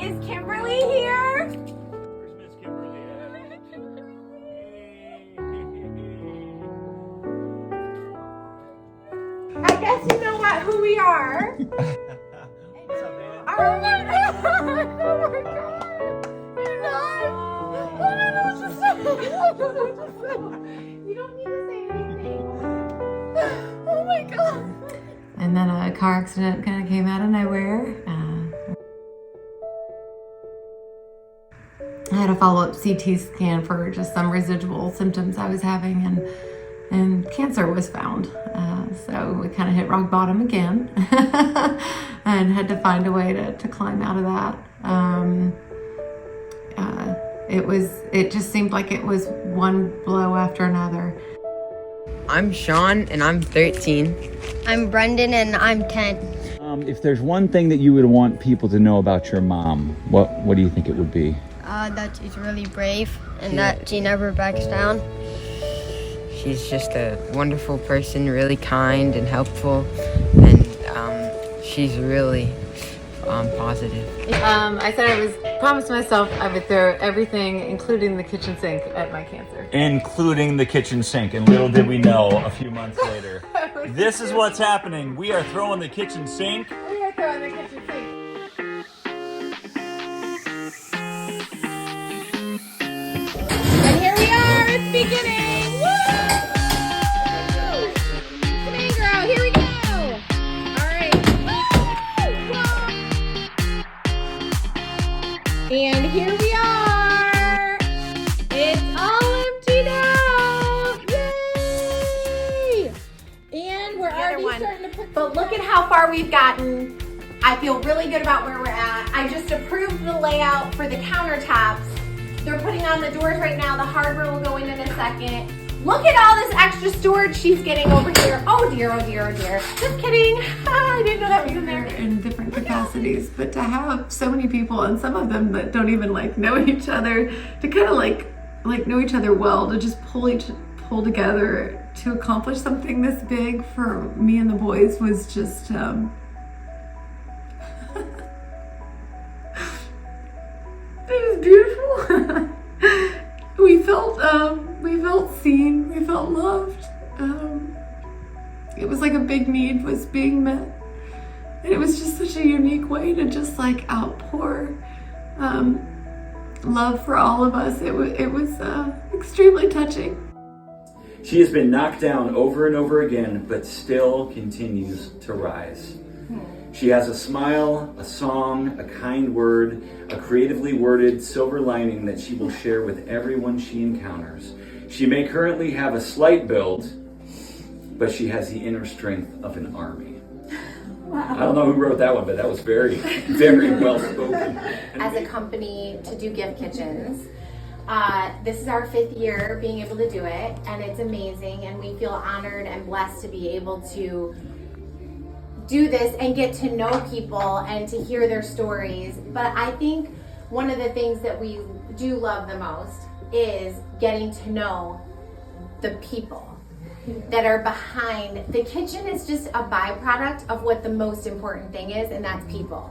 is Kimberly here? Where's Miss Kimberly at? I guess you know who we are. What's up, man? Oh my god! Oh my god! You're not! I don't know what to say. You don't need to say anything. Oh my god! And then a car accident kind of came out of nowhere. I had a follow-up CT scan for just some residual symptoms I was having, and cancer was found. So we kind of hit rock bottom again and had to find a way to climb out of that. It just seemed like it was one blow after another. I'm Sean and I'm 13. I'm Brendan and I'm 10. If there's one thing that you would want people to know about your mom, what do you think it would be? That she's really brave and that she never backs down. She's just a wonderful person, really kind and helpful, and she's really positive. I said I promised myself I would throw everything, including the kitchen sink, at my cancer. Including the kitchen sink, and little did we know a few months later. This is what's happening. We are throwing the kitchen sink. We are throwing the kitchen sink. And here we are, it's beginning! Woo! Come in, girl, here we go! Alright. Whoa! And here we are! It's all empty now! Yay! And we're already starting to put. But look at how far we've gotten. I feel really good about where we're at. I just approved the layout for the countertops. They're putting on the doors right now. The hardware will go in a second. Look at all this extra storage she's getting over here. Oh dear, oh dear, oh dear. Just kidding. I didn't know that was in there. In different capacities, but to have so many people, and some of them that don't even know each other, to kind of like know each other well, to just pull together to accomplish something this big for me and the boys was just it was beautiful. we felt seen, we felt loved. It was like a big need was being met. And it was just such a unique way to just outpour love for all of us. It was extremely touching. She has been knocked down over and over again, but still continues to rise. She has a smile, a song, a kind word, a creatively worded silver lining that she will share with everyone she encounters. She may currently have a slight build, but she has the inner strength of an army. Wow. I don't know who wrote that one, but that was very, very well spoken. As a company to do gift kitchens, this is our 5th year being able to do it, and it's amazing, and we feel honored and blessed to be able to do this and get to know people and to hear their stories. But I think one of the things that we do love the most is getting to know the people that are behind. The kitchen is just a byproduct of what the most important thing is, and that's people.